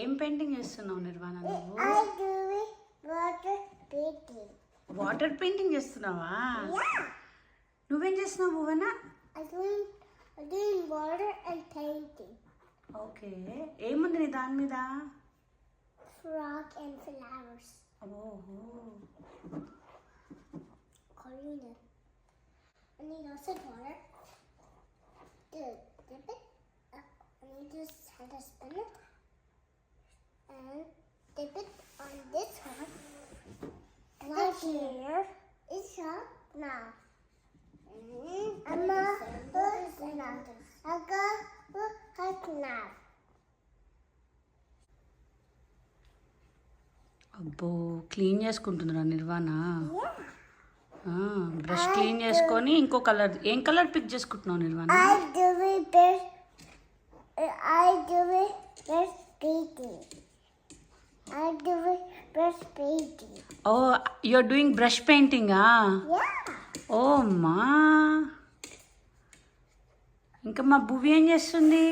ఏం పెయింటింగ్ చేస్తున్నావు నిర్వాణ నువ్వు? వాటర్ పెయింటింగ్ చేస్తున్నావా? నువ్వేం చేస్తున్నావు భువన? ఓకే, ఏముంది నీ దాని మీద? Frog and flowers. ఓహో, Corina. I need also water. Dip it up. I need to have to spin it and dip it on this one. Right here is up now. I'm I got now. అబ్బో clean చేసుకుంటున్నారా నిర్వాణ? Brush clean చేసుకొని ఇంకో colour, ఏం colour pick చేసుకుంటున్నావు Nirvana? I do it best painting. Oh, you are doing brush పెయింటింగా? Oh మా, ఇంకా మా భువి ఏం చేస్తుంది?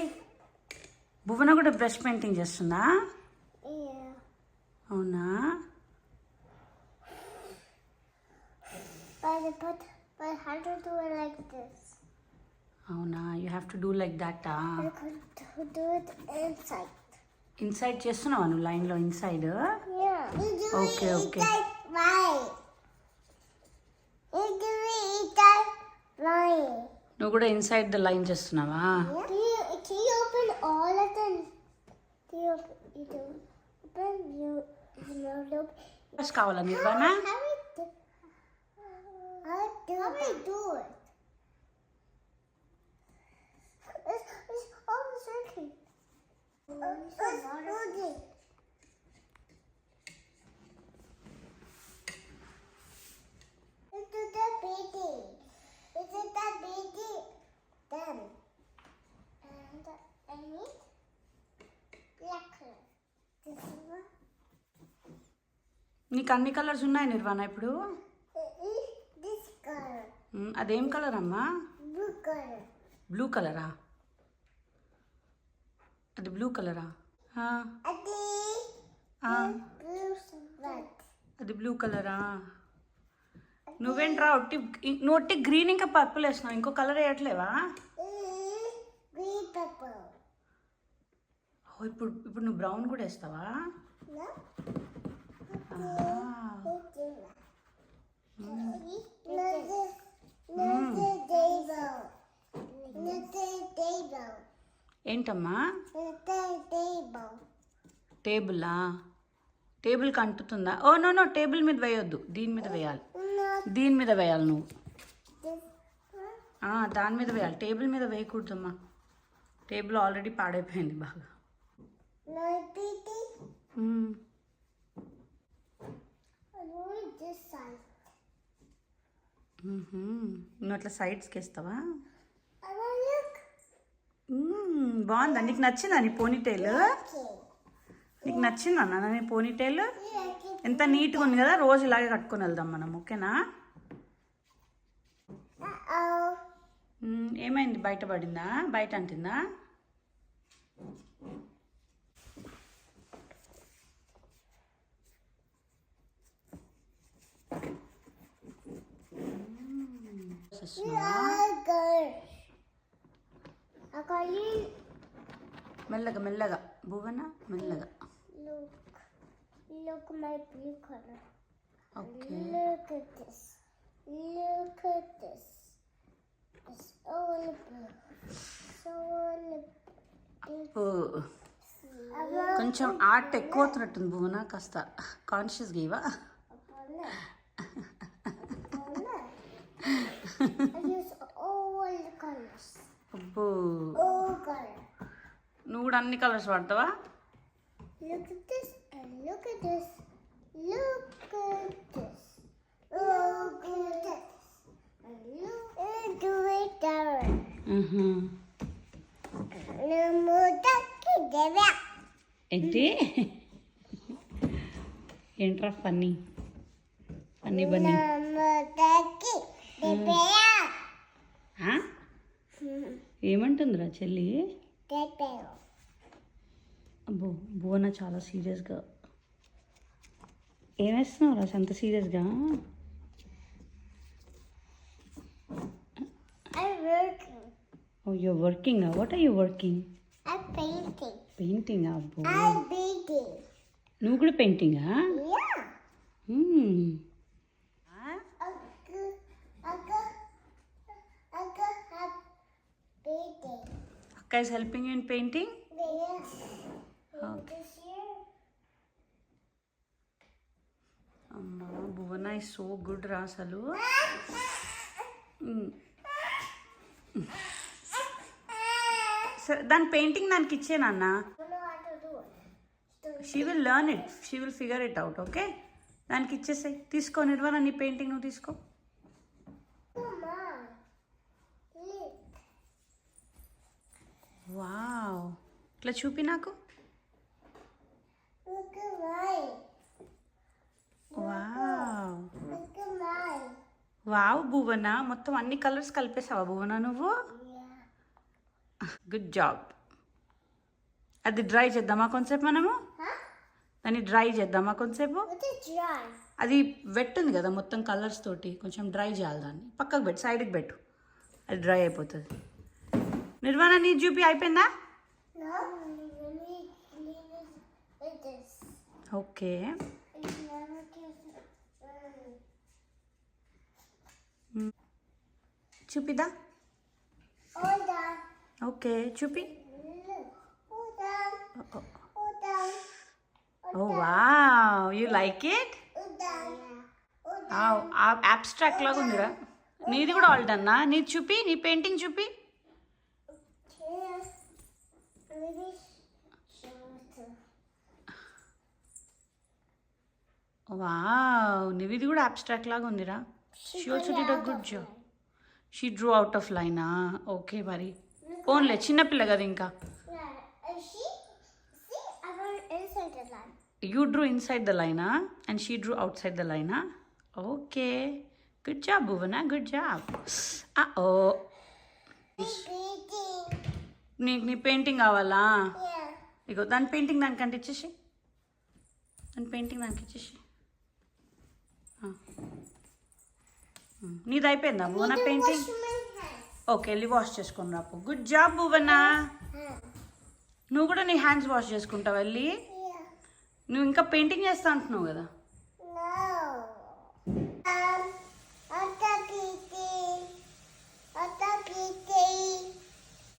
భువన కూడా బ్రష్ పెయింటింగ్ చేస్తుందా? అవునా? But how to do it like this? అవునా, you have to do like that. I could do it inside. Inside చేస్తున్నావా నువ్వు లైన్లో? Inside? Yeah. Okay, okay. Right. You do it right. నువ్వు కూడా ఇన్సైడ్ ద లైన్ చేస్తున్నావా? Can you open all of them? Can you open you కావాలా నిర్వాణ? How do I do it? It's all circling. Then. And I need black color. This one. నీకు అన్ని colours ఉన్నాయి నిర్వాణ ఇప్పుడు? This color. అదేం colour అమ్మా? Blue color. Blue కలరా? అది blue కలరా? అది blue కలరా? నువ్వేంట్రా ఒట్టి గ్రీన్ ఇంకా పర్పుల్ వేసినావు, ఇంకో కలర్ వేయట్లేవా? ఇప్పుడు నువ్వు బ్రౌన్ కూడా వేస్తావా? ఏంటమ్మా? టేబులా? టేబుల్కి అంటుతుందా? ఓ నో, టేబుల్ మీద వేయొద్దు, దీని మీద వేయాలి. దీని మీద వేయాలి నువ్వు. దాని మీద వేయాలి, టేబుల్ మీద వేయకూడదమ్మా. టేబుల్ ఆల్రెడీ పాడైపోయింది బాగా. నువ్వు అట్లా సైడ్స్కి వేస్తావా? బాగుందా? నీకు నచ్చిందా నీ పోనీటైల్? నీకు నచ్చిందా నాన్న నీ పోనీటైల్? ఎంత నీట్గా ఉంది కదా, రోజు ఇలాగే కట్టుకొని వెళ్దాం మనం, ఓకేనా? ఏమైంది? బయట పడిందా? బయట అంటుందా? మెల్లగా మెల్లగా భువన, మెల్లగా. Look my blue color. Okay. Look at this. Look at this. It's all blue. So కొంచెం ఆర్ట్ ఎక్కువ అవుతున్నట్టుంది భువన, కాస్త కాన్షియస్గా ఇవా? I use all the colors. అబ్బో, All color. నువ్వు కూడా అన్ని colours వాడతావా? Look at this and look at this. Look at this. Look at this. And look at that. ఏంటి? ఏంట్రా ఫన్నీ ఫన్నీ బన్నీ? ఏమంటుందిరా చెల్లి? అబ్బో భువన చాలా సీరియస్గా ఏం వేస్తున్నావు రాసి అంత సీరియస్గా? I'm working. Oh you working. What are you working? I'm painting. Painting. అబ్బో I'm painting. నువ్వు కూడా పెయింటింగా? Yeah. Uncle have painting. అక్క is helping you in painting. Yes. Okay. This year. అమ్మా భువన ఇస్ సో గుడ్ రా అసలు. సరే దాని పెయింటింగ్ దానికి ఇచ్చేనన్న. I don't know how to do it. She will learn it, she will figure it out. Okay దానికి ఇచ్చేసాయి. తీసుకో నిర్వహణ, నీ పెయింటింగ్ నువ్వు తీసుకో. Come on. Look. వావ్ ఇట్లా చూపి నాకు. Look at mine. Wow Look at mine. Wow Bhuvana, మొత్తం అన్ని కలర్స్ కలిపేసావా భువన నువ్వు? Yeah. Good job. అది డ్రై చేద్దామా కొంచెంసేపు మనము? Huh? దాన్ని డ్రై చేద్దామా కొంచెంసేపు? What is dry? అది వెట్ ఉంది కదా మొత్తం కలర్స్ తోటి, కొంచెం డ్రై చేయాలి దాన్ని. పక్కకు పెట్టు, సైడ్కి పెట్టు, అది డ్రై అయిపోతుంది. నిర్వాణ నీ చూపి అయిపోయిందా? No. Let me clean it with this. Okay It's never gets చూపిదా? Hold on. ఓకే చూపి. Hold on. Hold on. Oh wow you like it? Hold on. Hold on. Abstract లాగా ఉందిరా. నీది కూడా ఆల్ డన్నా? నీది చూపి, నీ పెయింటింగ్ చూపి. Here. Maybe show it. Wow నీది కూడా అబ్స్ట్రాక్ట్ లాగా ఉందిరా. She also did a good job. She drew out of లైనా? ఓకే మరి ఓన్లే చిన్నపిల్ల కదా ఇంకా. Yeah. See, I went inside the line. You drew inside the line, huh? And she drew outside the line, huh? Okay. Good job, Bhuvana. Good job. Uh-oh. Painting. నీ painting కావాలా? Yeah. ఇగో దాని painting దానికి అంటే ఇచ్చేసి, దాని painting దానికి ఇచ్చేసి. నీది అయిపోయిందా Bhuvana painting? Wash my hands. Okay వెళ్ళి వాష్ చేసుకుని రాపు. గుడ్ జాబ్ భువన. నువ్వు కూడా నీ హ్యాండ్స్ వాష్ చేసుకుంటావు వెళ్ళి. Yeah. నువ్వు ఇంకా పెయింటింగ్ చేస్తా అంటున్నావు కదా.